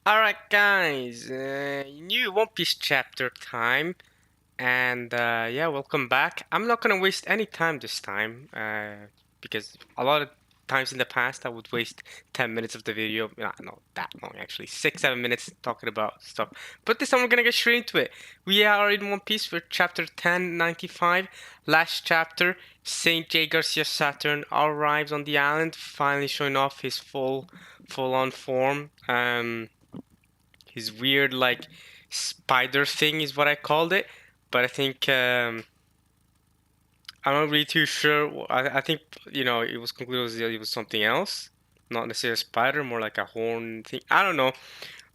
Alright guys, new One Piece chapter time, and yeah, welcome back. I'm not gonna waste any time this time, because a lot of times in the past I would waste 10 minutes of the video, not that long actually, 6-7 minutes talking about stuff. But this time we're gonna get straight into it. We are in One Piece for chapter 1095, last chapter. Saint J. Garcia Saturn arrives on the island, finally showing off his full-on form. His weird like spider thing is what I called it, but I think I'm not really too sure. I think it was concluded it was something else, not necessarily a spider, more like a horn thing. I don't know.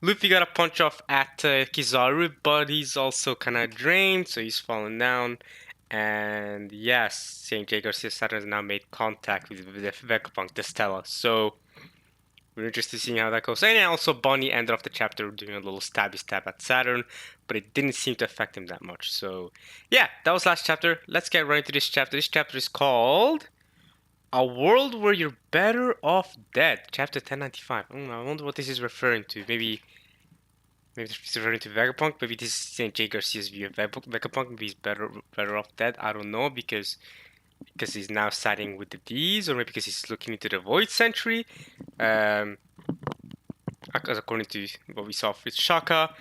Luffy got a punch off at Kizaru, but he's also kind of drained, so he's fallen down. And yes, Saint J. Garcia Saturn has now made contact with the Vegapunk, the Stella. So we're interested in seeing how that goes. And also Bonnie ended off the chapter doing a little stabby stab at Saturn, but it didn't seem to affect him that much. So yeah, that was last chapter. Let's get right into this chapter. This chapter is called A World Where You're Better Off Dead. Chapter 1095. I wonder what this is referring to. Maybe it's referring to Vegapunk. Maybe this is St. J. Garcia's view of Vegapunk. Maybe he's better off dead. I don't know because he's now siding with the D's, or maybe because he's looking into the Void Century. According to what we saw with Shaka,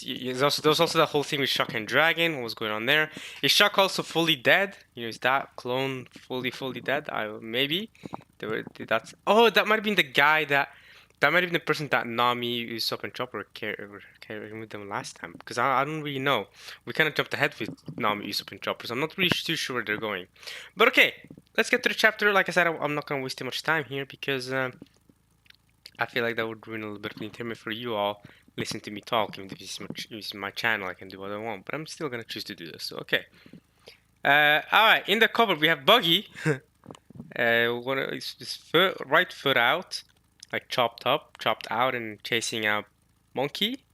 there was also that whole thing with Shaka and Dragon. What was going on there? Is Shaka also fully dead? Is that clone fully dead? Maybe. That might have been the guy that might have been the person that Nami, Usopp, and Chopper carried with them last time. Because I don't really know. We kind of jumped ahead with Nami, Usopp, and Chopper, so I'm not really too sure where they're going. But okay, let's get to the chapter. Like I said, I'm not going to waste too much time here because I feel like that would ruin a little bit of the entertainment for you all. Listen to me talk, even if it's my channel, I can do what I want. But I'm still going to choose to do this, so okay. Alright, in the cover we have Buggy. His right foot out. Like chopped out and chasing a monkey,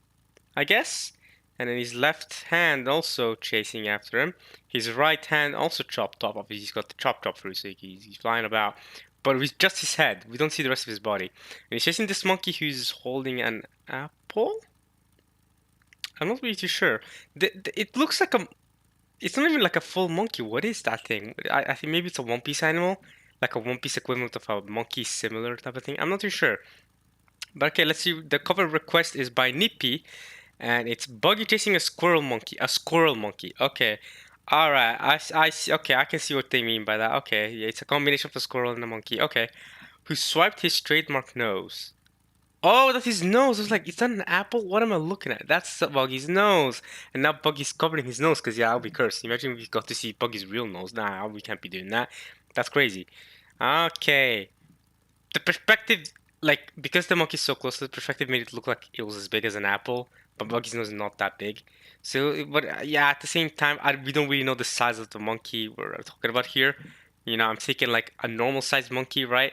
I guess. And then his left hand also chasing after him. His right hand also chopped off. Obviously, he's got the chop through, so he's flying about. But with just his head, we don't see the rest of his body. And he's chasing this monkey who's holding an apple? I'm not really too sure. It looks like a... It's not even like a full monkey. What is that thing? I think maybe it's a One Piece animal. Like a One Piece equivalent of a monkey similar type of thing. I'm not too sure. But okay, let's see. The cover request is by Nippy, and it's Buggy chasing a squirrel monkey. A squirrel monkey. Okay. All right. I see. Okay, I can see what they mean by that. Okay, yeah, it's a combination of a squirrel and a monkey. Okay. Who swiped his trademark nose? Oh, that's his nose. I was like, is that an apple? What am I looking at? That's Buggy's nose. And now Buggy's covering his nose because, yeah, I'll be cursed. Imagine we got to see Buggy's real nose. Nah, we can't be doing that. That's crazy. Okay. The perspective, like, because the monkey's so close, the perspective made it look like it was as big as an apple, but Buggy's nose is not that big. So, but yeah, at the same time, we don't really know the size of the monkey we're talking about here. I'm taking like a normal sized monkey, right?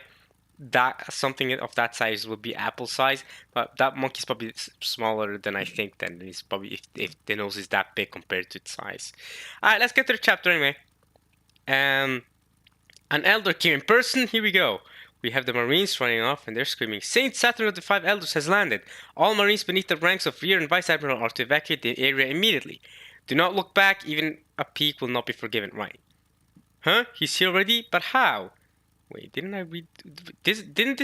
That something of that size would be apple size, but that monkey's probably smaller than I think. Then it's probably if the nose is that big compared to its size. All right, let's get to the chapter anyway. An elder came in person. Here we go. We have the Marines running off and they're screaming, Saint Saturn of the Five Elders has landed. All Marines beneath the ranks of Rear and Vice Admiral are to evacuate the area immediately. Do not look back, even a peek will not be forgiven. Right. Huh? He's here already? But how? Wait, didn't I read this? Didn't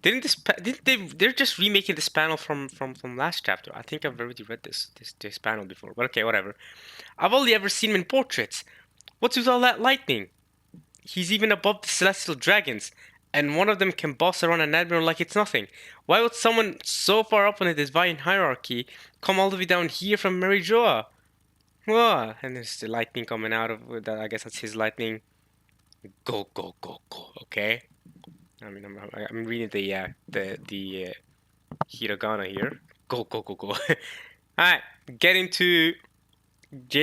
they? They're just remaking this panel from last chapter. I think I've already read this panel before. But okay, whatever. I've only ever seen him in portraits. What's with all that lightning? He's even above the celestial dragons, and one of them can boss around an admiral like it's nothing. Why would someone so far up in the divine hierarchy come all the way down here from Marijoa? Whoa, and there's the lightning coming out of that. I guess that's his lightning. Go, go, go, go. Okay. I mean, I'm reading the hiragana here. Go, go, go, go. All right, getting to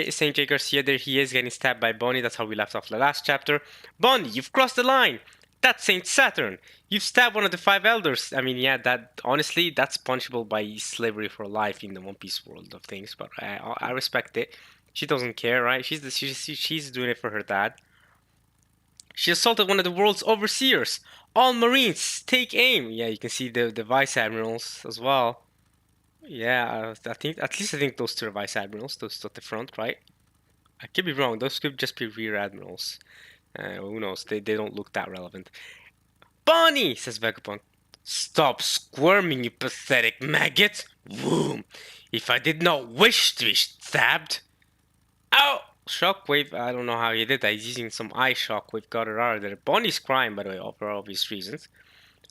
Saint J. Garcia. There he is getting stabbed by Bonnie. That's how we left off the last chapter. Bonnie, you've crossed the line. That's Saint Saturn. You've stabbed one of the five elders. I mean, yeah, that honestly, that's punishable by slavery for life in the One Piece world of things. But I respect it. She doesn't care, right? She's doing it for her dad. She assaulted one of the world's overseers. All Marines, take aim. Yeah, you can see the vice admirals as well. Yeah, I think those two are vice admirals. Those two at the front, right? I could be wrong. Those could just be rear admirals. Who knows? They don't look that relevant. Bonnie, says Vegapunk. Stop squirming, you pathetic maggot! Boom! If I did not wish to be stabbed. Ow! Shockwave, I don't know how he did that. He's using some eye shockwave, got it out of there. Bonnie's crying, by the way, for obvious reasons.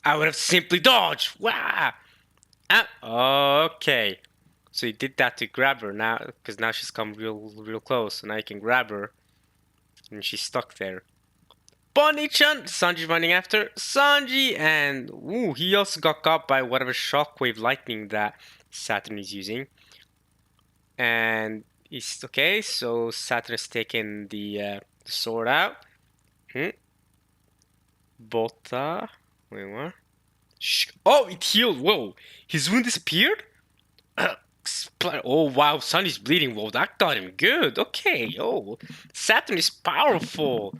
I would have simply dodged! Wah! Okay. So he did that to grab her now, because now she's come real close. So now you can grab her, and she's stuck there. Bonnie-chan! Sanji's running after Sanji, and ooh, he also got caught by whatever shockwave lightning that Saturn is using. And he's okay, so Saturn has taken the sword out. Bota. Wait, what? Oh, it healed. Whoa, his wound disappeared? Oh wow, Sanji's bleeding. Whoa, that got him good. Okay, oh, Saturn is powerful.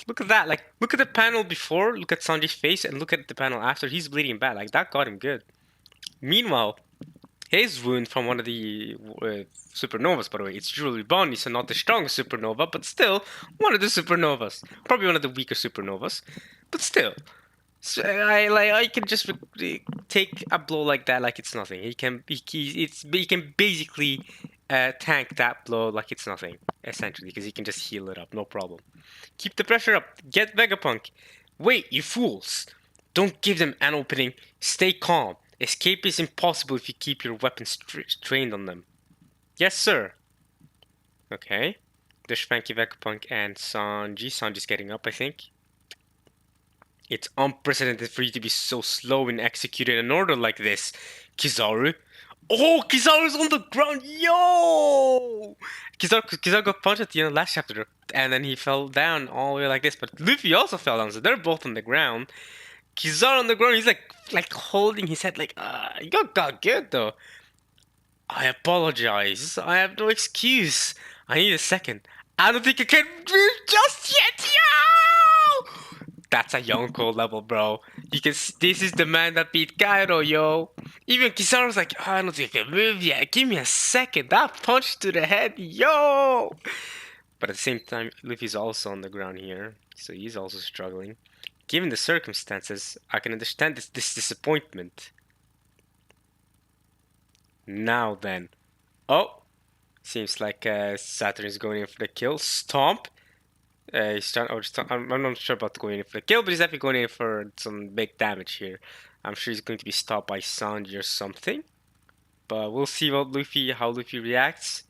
Look at that. Like, look at the panel before, look at Sanji's face, and look at the panel after. He's bleeding bad. Like, that got him good. Meanwhile, his wound from one of the supernovas, by the way, it's Jewelry Bonnie, so not the strongest supernova, but still one of the supernovas. Probably one of the weaker supernovas, but still. So I can just take a blow like that like it's nothing. He can basically tank that blow like it's nothing, essentially, because he can just heal it up, no problem. Keep the pressure up. Get Vegapunk. Wait, you fools! Don't give them an opening. Stay calm. Escape is impossible if you keep your weapons trained on them. Yes, sir. Okay. There's Frankie, Vegapunk, and Sanji. Sanji's getting up, I think. It's unprecedented for you to be so slow in executing an order like this, Kizaru. Oh, Kizaru's on the ground! Yo! Kizaru got punched at the end of last chapter, and then he fell down all the way like this. But Luffy also fell down, so they're both on the ground. Kizaru on the ground, he's like holding his head, like, you got good though. I apologize. I have no excuse. I need a second. I don't think I can move just yet, yo! That's a Yonko level, bro. You can. This is the man that beat Kairo, yo. Even Kizaru's like, I don't think I can move yet. Give me a second. That punch to the head, yo. But at the same time, Luffy's also on the ground here, so he's also struggling. Given the circumstances, I can understand this disappointment. Now then. Oh, seems like Saturn is going in for the kill. Stomp. I'm not sure about going in for the kill, but he's definitely going in for some big damage here. I'm sure he's going to be stopped by Sanji or something. But we'll see how Luffy reacts.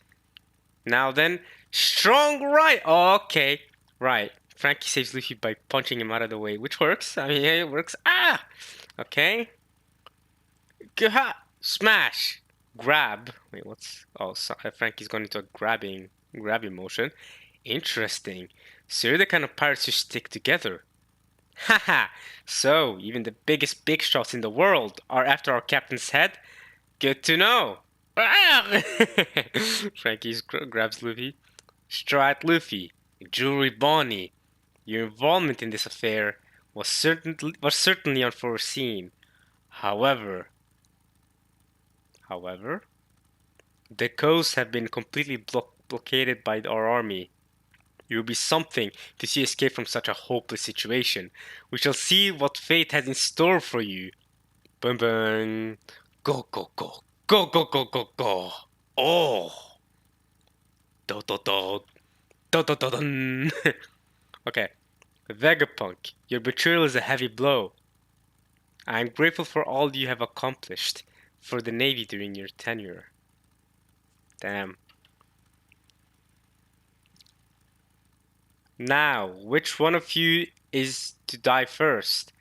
Now then, strong right. Okay, right. Frankie saves Luffy by punching him out of the way, which works. I mean, yeah, it works. Ah! Okay. Gah! Smash! Grab. Wait, what's... Oh, so, Frankie's going into a grabbing motion. Interesting. So you're the kind of pirates who stick together. Haha! So, even the biggest big shots in the world are after our captain's head? Good to know. Ah! Frankie grabs Luffy. Strike Luffy. Jewelry Bonnie. Your involvement in this affair was certainly unforeseen. However, the coasts have been completely blockaded by our army. It will be something to see escape from such a hopeless situation. We shall see what fate has in store for you. Boom boom. Go go go. Go go go go go. Oh. Do do do. Do do do dun. Okay. Vegapunk, your betrayal is a heavy blow. I am grateful for all you have accomplished for the Navy during your tenure. Damn. Now, which one of you is to die first?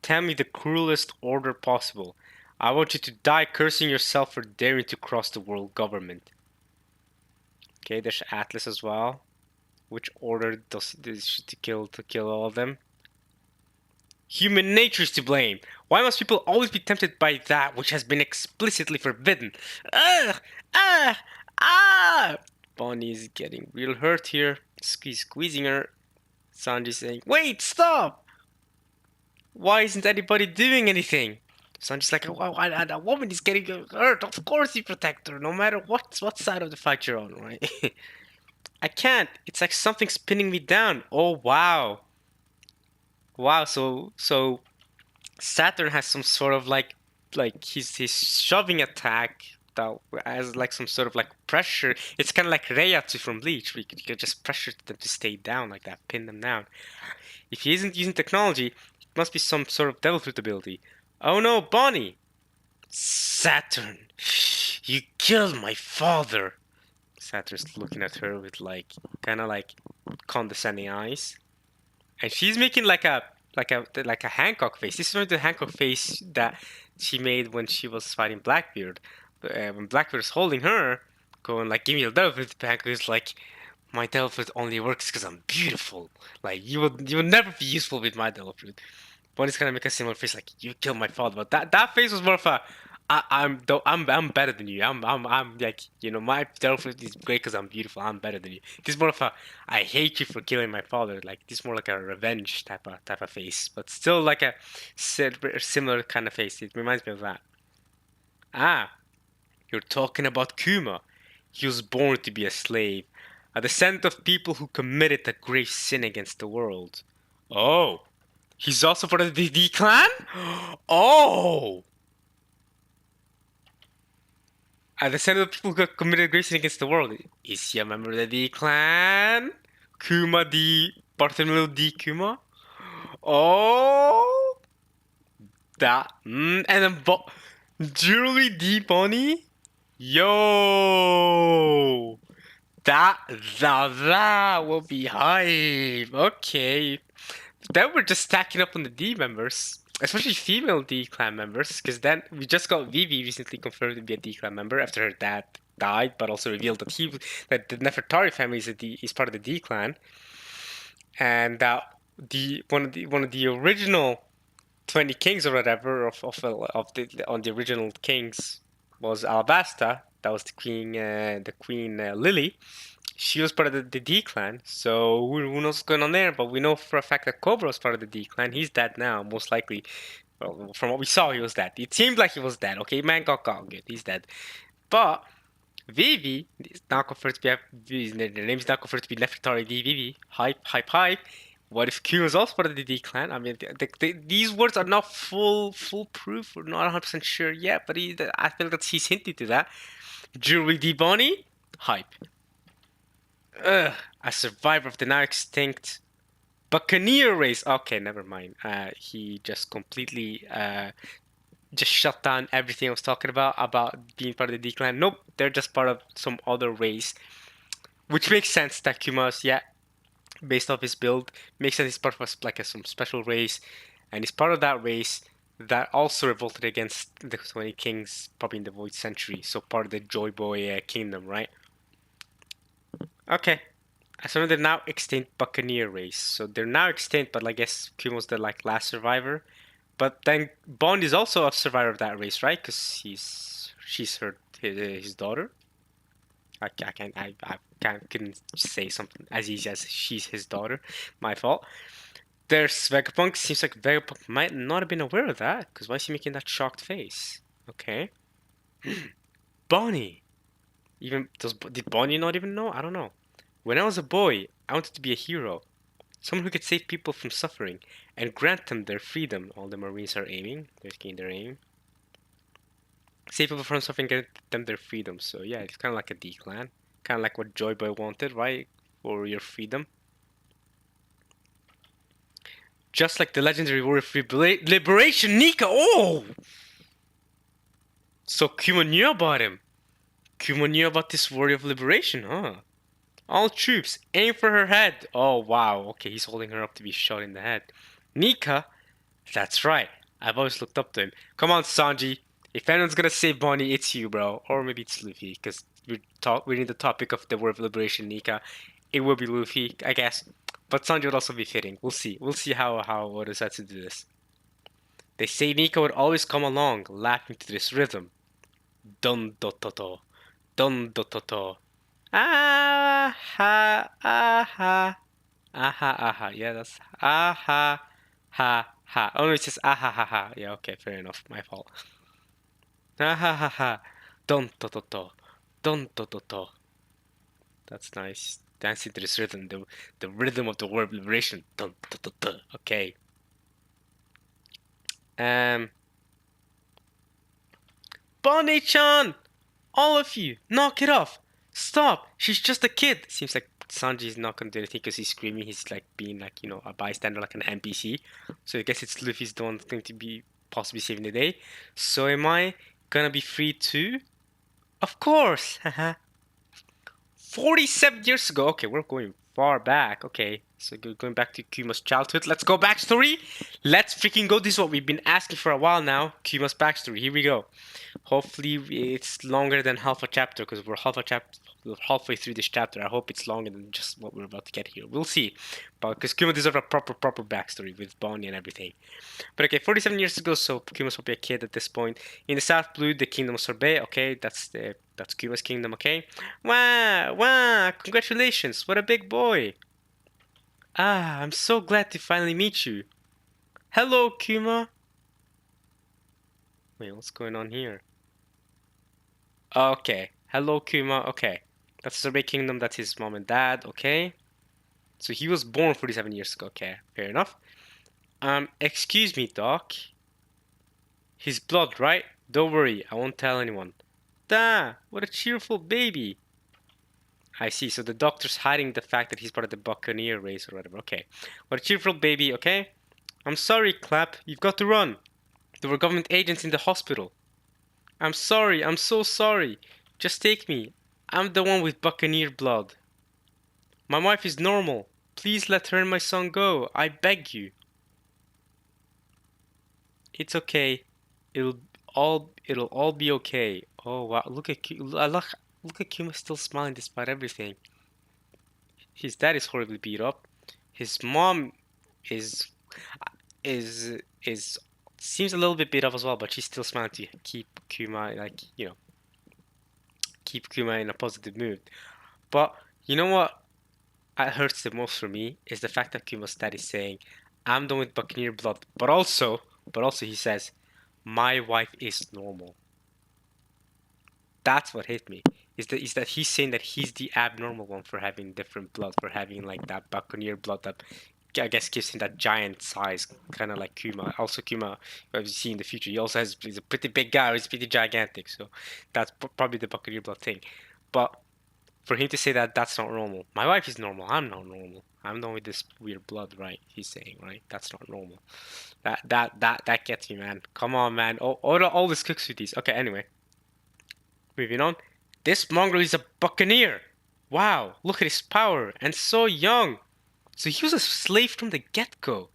Tell me the cruelest order possible. I want you to die cursing yourself for daring to cross the world government. Okay, there's Atlas as well. Which order does this to kill all of them? Human nature is to blame. Why must people always be tempted by that which has been explicitly forbidden? Ah! Ah! Ah! Bonnie is getting real hurt here. Squeezing her. Sanji saying, wait, stop! Why isn't anybody doing anything? Sanji's like, why that woman is getting hurt. Of course you protect her, no matter what side of the fight you're on, right? I can't. It's like something's pinning me down. Oh wow. Wow, so Saturn has some sort of like he's shoving attack that has like some sort of like pressure. It's kind of like Reiatsu from Bleach. We could just pressure them to stay down like that, pin them down. If he isn't using technology, it must be some sort of devil fruit ability. Oh no, Bonnie! Saturn, you killed my father. Saturn's looking at her with like kind of like condescending eyes. And she's making like a Hancock face. This is one of the Hancock face that she made when she was fighting Blackbeard. When Blackbeard was holding her, going like, "Give me a devil fruit." Hancock is like, "My devil fruit only works because I'm beautiful. Like you would never be useful with my devil fruit." Bonnie's gonna make a similar face, like, "You killed my father," but that face was more of a, I'm better than you. I'm like, my girlfriend is great because I'm beautiful. I'm better than you. This is more of a, I hate you for killing my father. Like this is more like a revenge type of face, but still like a similar kind of face. It reminds me of that. Ah, you're talking about Kuma. He was born to be a slave, a descendant of people who committed a grave sin against the world. Oh, he's also part of the D clan? Oh! A descendant of people who committed grave sin against the world. Is he a member of the D clan? Kuma D. Bartholomew D. Kuma? Oh! That. And then Jewelry D. Bonnie? Yo! That will be hype. Okay. Then we're just stacking up on the D members, especially female D clan members, because then we just got Vivi recently confirmed to be a D clan member after her dad died, but also revealed that the Nefertari family is part of the D clan, and that the one of the original 20 kings or whatever of the on the original kings was Alabasta. That was the queen Lily. She was part of the D clan, so who knows what's going on there? But we know for a fact that Cobra was part of the D clan. He's dead now, most likely. Well, from what we saw, he was dead. It seemed like he was dead. Okay, man got good. He's dead. But Vivi is now confirmed to be. Their name is now confirmed to be Nefertari D. Vivi. Hype, hype, hype. What if Q is also part of the D clan? I mean, these words are not full proof. We're not 100% sure yet, but I feel that he's hinted to that. Jewelry D. Bonnie, hype. Ugh, a survivor of the now extinct Buccaneer race. Okay, never mind. He just completely just shut down everything I was talking about being part of the D clan. Nope, they're just part of some other race, which makes sense. That Kuma's, yeah, based off his build, makes sense. He's part of some special race, and he's part of that race that also revolted against the 20 Kings, probably in the Void Century. So part of the Joy Boy kingdom, right? Okay. So they're now extinct Buccaneer race. So they're now extinct, but I guess Kumo's the last survivor. But then Bond is also a survivor of that race, right? Because she's his daughter. Couldn't say something as easy as she's his daughter. My fault. There's Vegapunk. Seems like Vegapunk might not have been aware of that. Because why is he making that shocked face? Okay. Bonnie. Did Bonnie not even know? I don't know. When I was a boy, I wanted to be a hero. Someone who could save people from suffering and grant them their freedom. All the Marines are aiming. They're getting their aim. Save people from suffering, get them their freedom. So yeah, it's kind of like a D clan. Kind of like what Joy Boy wanted, right? For your freedom. Just like the legendary warrior free liberation, Nika. Oh! So Kuma knew about him. Kuma knew about this warrior of liberation, huh? All troops, aim for her head. Oh, wow. Okay, he's holding her up to be shot in the head. Nika? That's right. I've always looked up to him. Come on, Sanji. If anyone's gonna save Bonnie, it's you, bro. Or maybe it's Luffy, because we're in the topic of the War of Liberation, Nika. It will be Luffy, I guess. But Sanji would also be fitting. We'll see. We'll see how Oda decides to do this. They say Nika would always come along, laughing to this rhythm. Dun do to to. Dun do to to. Ah ha ah ha. Aha aha. Yeah, that's aha ha ha. Oh no, it says ah ha ha ha. Yeah, okay, fair enough. My fault. Ah ha ha ha. Don to to to. Don to to to. That's nice. Dancing to this rhythm, the rhythm of the word liberation. Dun, dun, dun, dun. Okay. Um, Bonnie-chan! All of you, knock it off! Stop! She's just a kid! Seems like Sanji's not gonna do anything because he's screaming. He's like being like, a bystander, like an NPC. So I guess it's Luffy's the one that's going to be possibly saving the day. So am I gonna be free too? Of course! Haha. 47 years ago. Okay, we're going far back. Okay, so going back to Kuma's childhood. Let's go backstory. Let's freaking go. This is what we've been asking for a while now. Kuma's backstory. Here we go. Hopefully it's longer than half a chapter because we're halfway through this chapter. I hope it's longer than just what we're about to get here. We'll see. But because Kuma deserves a proper backstory with Bonnie and everything. But okay, 47 years ago, so Kuma's probably a kid at this point. In the South Blue, the kingdom of Sorbet. Okay, that's Kuma's kingdom. Okay, wow, congratulations! What a big boy! Ah, I'm so glad to finally meet you. Hello, Kuma. Wait, what's going on here? Okay, hello, Kuma. Okay, that's Sorbet kingdom. That's his mom and dad. Okay, so he was born 47 years ago. Okay, fair enough. Excuse me, Doc. His blood, right? Don't worry, I won't tell anyone. Da, what a cheerful baby. I see, so the doctor's hiding the fact that he's part of the Buccaneer race or whatever. Okay. What a cheerful baby, okay? I'm sorry, Clap. You've got to run. There were government agents in the hospital. I'm sorry, I'm so sorry. Just take me. I'm the one with Buccaneer blood. My wife is normal. Please let her and my son go. I beg you. It's okay. It'll it'll all be okay. Oh wow, look at Kuma still smiling despite everything. His dad is horribly beat up. His mom is is seems a little bit beat up as well, but she's still smiling to keep Kuma keep Kuma in a positive mood. But you know what hurts the most for me is the fact that Kuma's dad is saying, "I'm done with Buccaneer blood," but also he says, "My wife is normal." That's what hit me. Is that he's saying that he's the abnormal one for having different blood, for having like that Buccaneer blood that I guess gives him that giant size, kind of like Kuma. Also, Kuma, as you see in the future, he's a pretty big guy. He's pretty gigantic, so that's probably the Buccaneer blood thing. But for him to say that that's not normal. My wife is normal. I'm not normal. I'm not with this weird blood, right? He's saying, right? That's not normal. That gets me, man. Come on, man. All this cooks with these. Okay, anyway. Moving on. This mongrel is a buccaneer. Wow, look at his power. And so young. So he was a slave from the get-go.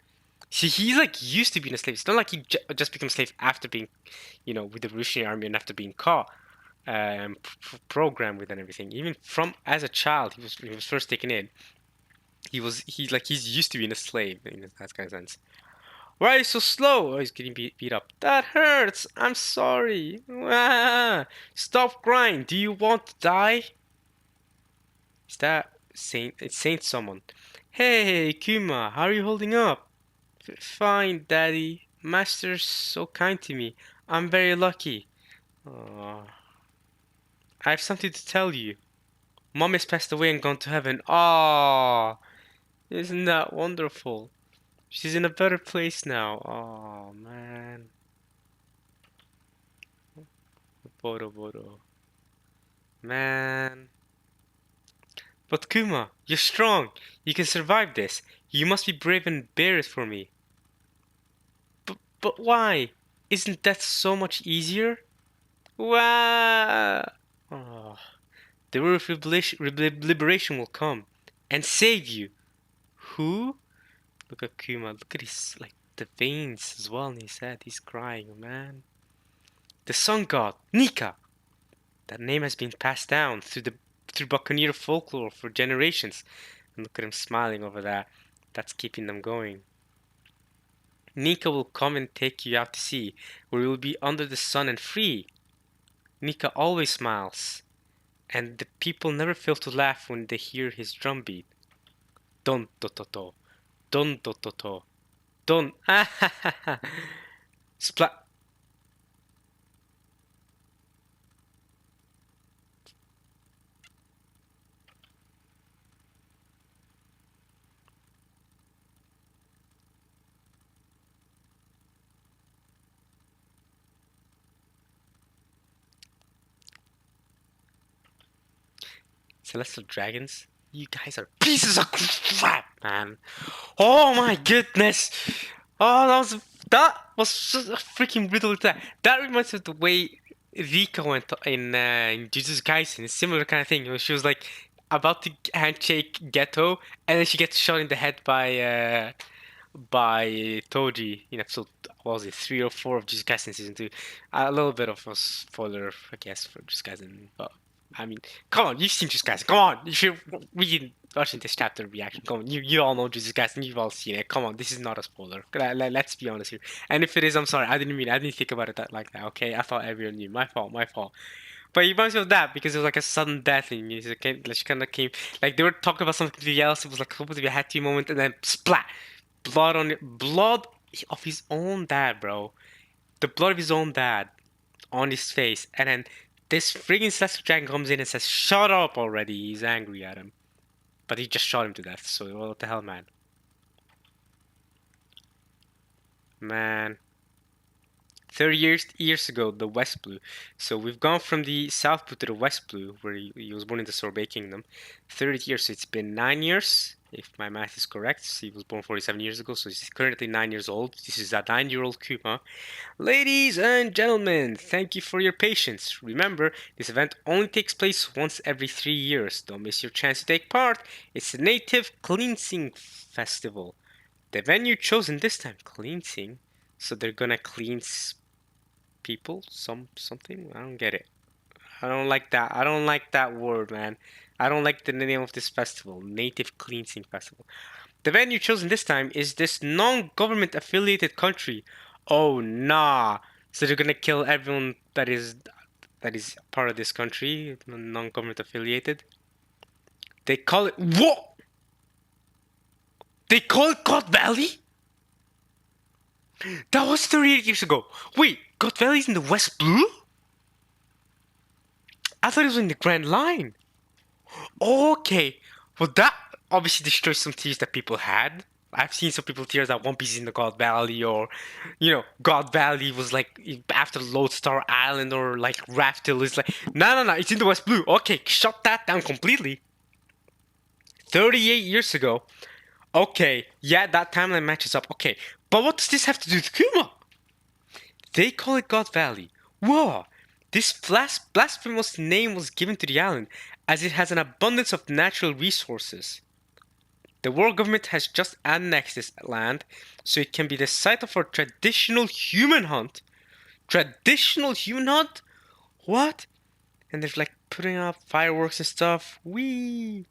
See, he's like used to being a slave. It's not like he just became a slave after being, with the Revolutionary Army and after being caught, programmed with and everything. Even from as a child, he was first taken in. He's used to being a slave in that kind of sense. Why are you so slow? Oh, he's getting beat up. That hurts. I'm sorry. Ah, stop crying. Do you want to die? Is that Saint? It's Saint someone. Hey, Kuma, how are you holding up? Fine, Daddy. Master's so kind to me. I'm very lucky. Oh, I have something to tell you. Mom has passed away and gone to heaven. Oh, isn't that wonderful? She's in a better place now. Oh, man. Boro Boro. Man. But Kuma, you're strong. You can survive this. You must be brave and bear it for me. But why? Isn't that so much easier? Wow! Oh, the word of liberation will come and save you. Who? Look at Kuma. Look at his the veins as well in his head. He's crying, man. The sun god, Nika. That name has been passed down through Buccaneer folklore for generations. And look at him smiling over that. That's keeping them going. Nika will come and take you out to sea, where you will be under the sun and free. Nika always smiles, and the people never fail to laugh when they hear his drumbeat. Don to to to, don to to to. Done. Splat. Celestial dragons? You guys are pieces of crap, man. Oh my goodness. Oh, that was such a freaking brutal attack. That reminds me of the way Rika went in Jujutsu Kaisen. A similar kind of thing. She was like about to handshake Geto, and then she gets shot in the head by Toji in episode, what was it, 3 or 4 of Jujutsu Kaisen season 2. A little bit of a spoiler, I guess, for Jujutsu Kaisen, but I mean, come on, you've seen Jujutsu Kaisen. Come on, you should read watching this chapter reaction. Come on, you all know Jujutsu Kaisen. You've all seen it. Come on, this is not a spoiler. Let's be honest here. And if it is, I'm sorry. I didn't think about it like that. Okay, I thought everyone knew. My fault. My fault. But it reminds me of that because it was like a sudden death thing. Like she kind of came, like they were talking about something else. It was like supposed to be a happy moment, and then splat, blood of his own dad, bro. The blood of his own dad on his face, and then this friggin' Celestial Dragon comes in and says, "Shut up already!" He's angry at him, but he just shot him to death. So what the hell, man? Man, 30 years ago, the West Blue. So we've gone from the South Blue to the West Blue, where he was born in the Sorbet Kingdom. 30 years, so it's been 9 years, if my math is correct. So he was born 47 years ago, so he's currently 9 years old. This is a 9-year-old Kuma. Ladies and gentlemen, thank you for your patience. Remember, this event only takes place once every 3 years. Don't miss your chance to take part. It's a native cleansing festival. The venue chosen this time, cleansing. So they're gonna cleanse people? Something? I don't get it. I don't like that. I don't like that word, man. I don't like the name of this festival, Native Cleansing Festival. The venue chosen this time is this non-government affiliated country. Oh nah. So they're gonna kill everyone that is part of this country, non-government affiliated. They call it what? They call it God Valley? That was 38 years ago. Wait, God Valley's in the West Blue? I thought it was in the Grand Line. Okay. Well, that obviously destroys some tiers that people had. I've seen some people tiers that One Piece is in the God Valley, or God Valley was like after Lodestar Island, or like Raftel is like no, it's in the West Blue. Okay, shut that down completely. 38 years ago. Okay, yeah, that timeline matches up. Okay, but what does this have to do with Kuma? They call it God Valley. Whoa! This blasphemous name was given to the island as it has an abundance of natural resources. The world government has just annexed this land, so it can be the site of our traditional human hunt. Traditional human hunt? What? And they're like putting up fireworks and stuff. Wee!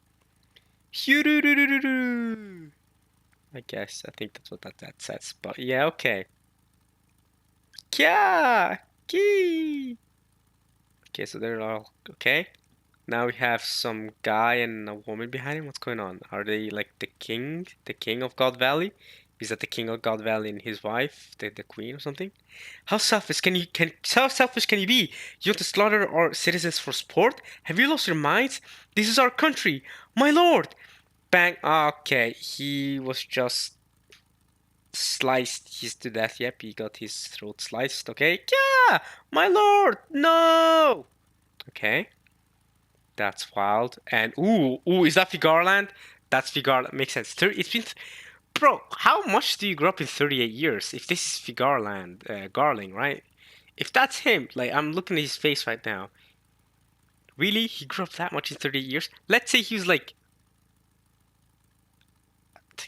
I guess. I think that's what that says. But yeah, okay. Kya! Key! Okay, so they're all okay. Now we have some guy and a woman behind him. What's going on? Are they like the king of God Valley? Is that the king of God Valley and his wife, the queen or something? How selfish can you be? You want to slaughter our citizens for sport? Have you lost your minds? This is our country, my lord. Bang. Okay, he was just sliced. He's to death. Yep, he got his throat sliced. Okay, yeah, my lord. No. Okay. That's wild. And is that Figarland? That's Figarland. Makes sense. It's been, bro. How much do you grow up in 38 years? If this is Figarland, Garling, right? If that's him, like I'm looking at his face right now. Really, he grew up that much in 38 years? Let's say he was like,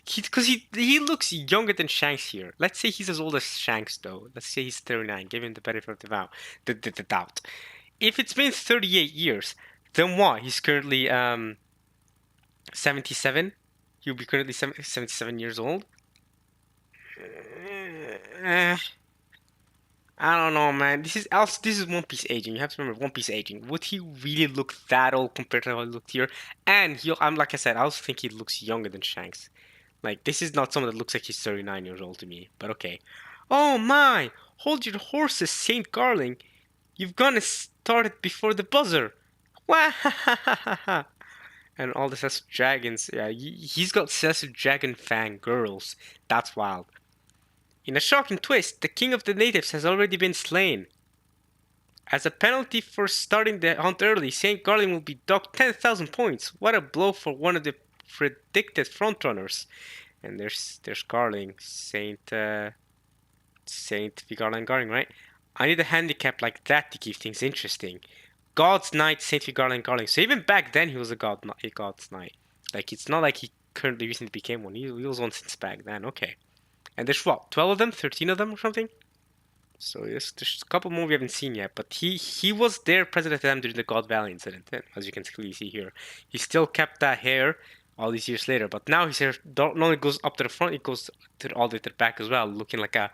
because he looks younger than Shanks here. Let's say he's as old as Shanks though. Let's say he's 39. Give him the benefit of the doubt. If it's been 38 years, then what? He's currently 77. He'll be currently 77 years old. I don't know, man. This is One Piece aging. You have to remember One Piece aging. Would he really look that old compared to how he looked here? And I'm like I said, I also think he looks younger than Shanks. Like, this is not someone that looks like he's 39 years old to me, but okay. Oh my! Hold your horses, Saint Garling. You've gone started before the buzzer. Wah ha ha ha ha ha. And all the Celestial Dragons. Yeah, he's got Celestial Dragon Fang girls. That's wild. In a shocking twist, the king of the natives has already been slain. As a penalty for starting the hunt early, St. Garland will be docked 10,000 points. What a blow for one of the predicted frontrunners. And there's Garling, Saint Vigarland Garling, right? I need a handicap like that to keep things interesting. God's Knight, Saint Vigarland Garling. So even back then he was a God's Knight. Like, it's not like he currently recently became one. He was one since back then. Okay. And there's what, 12 of them? 13 of them or something? So there's a couple more we haven't seen yet, but he was there present at the time during the God Valley incident, as you can clearly see here. He still kept that hair all these years later, but now his hair not only goes up to the front, it goes to all the way to the back as well, looking like a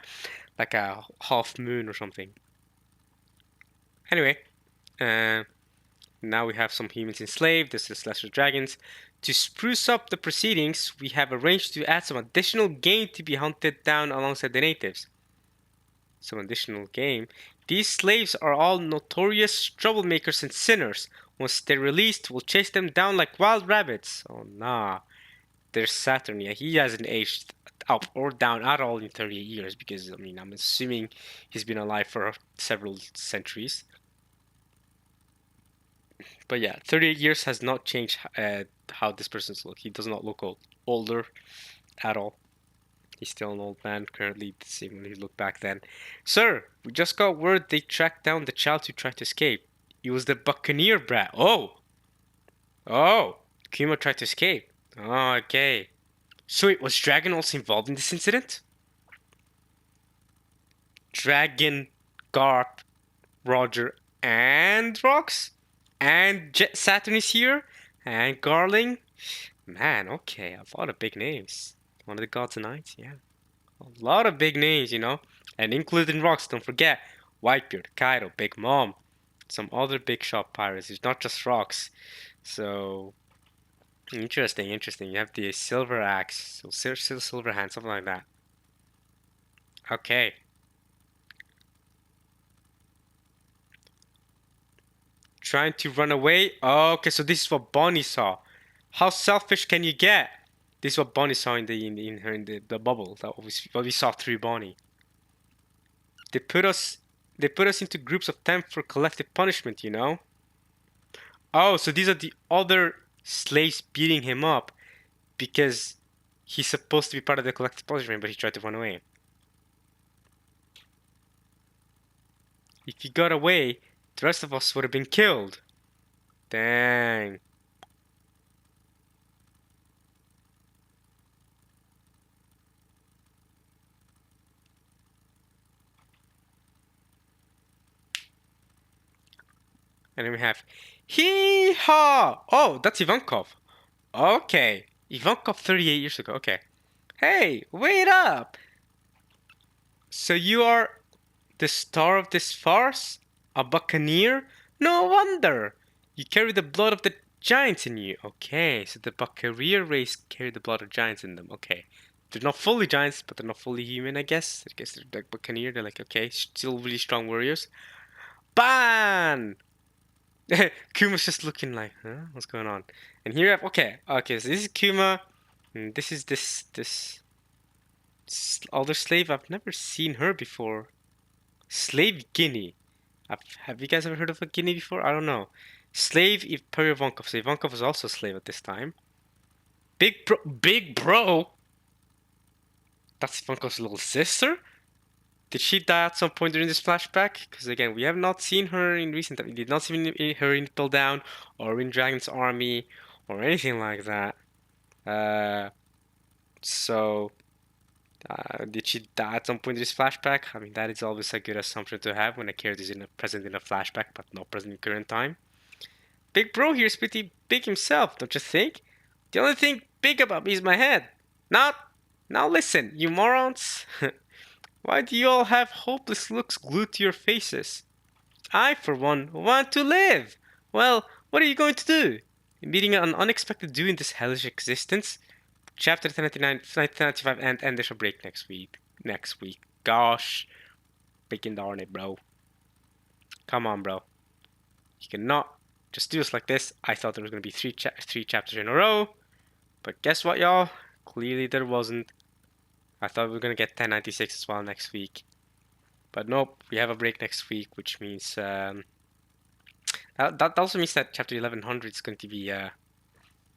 half moon or something. Anyway, now we have some humans enslaved. This is lesser dragons. To spruce up the proceedings, we have arranged to add some additional game to be hunted down alongside the natives. Some additional game. These slaves are all notorious troublemakers and sinners. Once they're released, we'll chase them down like wild rabbits. Oh nah. There's Saturn. Yeah, he hasn't aged up or down at all in 38 years because, I mean, I'm assuming he's been alive for several centuries. But yeah, 38 years has not changed how this person's look. He does not look older at all. He's still an old man currently, the same when he looked back then. Sir, we just got word they tracked down the child who tried to escape. He was the buccaneer brat. Oh! Oh! Kuma tried to escape. Oh, okay. So wait, was Dragon also involved in this incident? Dragon, Garp, Roger, and Rox? And Saturn is here? And Garling? Man, okay, a lot of big names. One of the gods and knights, yeah. A lot of big names, you know, and including rocks. Don't forget Whitebeard, Kaido, Big Mom, some other big shot pirates. It's not just rocks. So interesting. You have the silver axe, so silver hand, something like that. Okay. Trying to run away. Oh, okay, so this is what Bonnie saw. How selfish can you get? This is what Bonnie saw in the bubble. That what we saw through Bonnie. They put us into groups of 10 for collective punishment, you know? Oh, so these are the other slaves beating him up because he's supposed to be part of the collective punishment, but he tried to run away. If he got away, the rest of us would have been killed. Dang. And then we have Hee-haw! Oh, that's Ivankov. Okay. Ivankov 38 years ago. Okay. Hey, wait up! So you are the star of this farce? A buccaneer? No wonder! You carry the blood of the giants in you. Okay, so the buccaneer race carry the blood of giants in them. Okay. They're not fully giants, but they're not fully human, I guess. I guess they're like buccaneer. They're like, okay, still really strong warriors. Ban! Kuma's just looking like, huh? What's going on? And here I have, okay, so this is Kuma. And this is this other slave. I've never seen her before. Slave Guinea. Have you guys ever heard of a Guinea before? I don't know. Slave Ivankov. So Ivankov was also a slave at this time. Big bro. That's Ivankov's little sister. Did she die at some point during this flashback? Because again, we have not seen her in recent time. We did not see her in Till Down or in Dragon's Army or anything like that. So did she die at some point in this flashback? I mean, that is always a good assumption to have when a character is present in a flashback, but not present in current time. Big bro here is pretty big himself, don't you think? The only thing big about me is my head. Not. Now listen, you morons. Why do you all have hopeless looks glued to your faces? I, for one, want to live. Well, what are you going to do? Meeting an unexpected doom in this hellish existence? Chapter 1995 and there's a break next week. Gosh, freaking darn it, bro. Come on, bro. You cannot just do this like this. I thought there was going to be three chapters in a row. But guess what, y'all? Clearly there wasn't. I thought we were going to get 1096 as well next week. But nope, we have a break next week, which means... that also means that chapter 1100 is going to be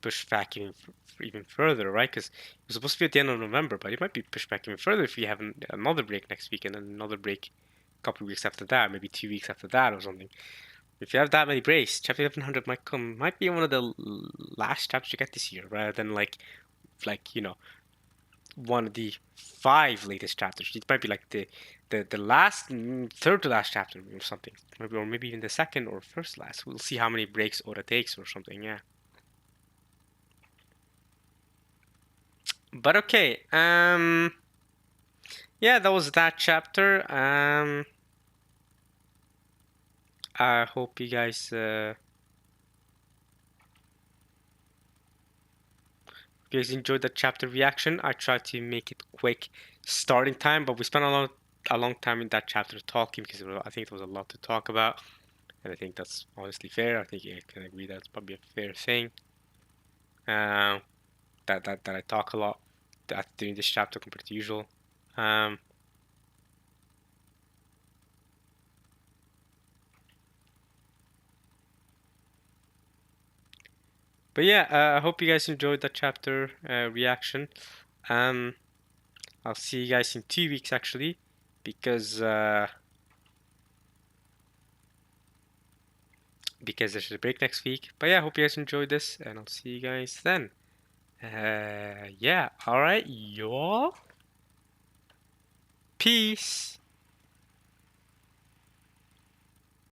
pushed back even further, right? Because it was supposed to be at the end of November, but it might be pushed back even further if we have another break next week and then another break a couple of weeks after that, maybe 2 weeks after that or something. If you have that many breaks, chapter 1100 might be one of the last chapters you get this year, rather than like one of the 5 latest chapters. It might be like the last third to last chapter or something, maybe even the second or first last. We'll see how many breaks Oda takes or something. Yeah. But okay, yeah, that was that chapter. I hope you guys enjoyed the chapter reaction. I tried to make it quick starting time, but we spent a long time in that chapter talking because I think there was a lot to talk about, and I think that's honestly fair. I think I can agree that's probably a fair thing. That I talk a lot during this chapter compared to usual. But yeah, I hope you guys enjoyed that chapter reaction. I'll see you guys in 2 weeks actually, because there's a break next week. But yeah, I hope you guys enjoyed this, and I'll see you guys then. Yeah, alright, y'all. Peace.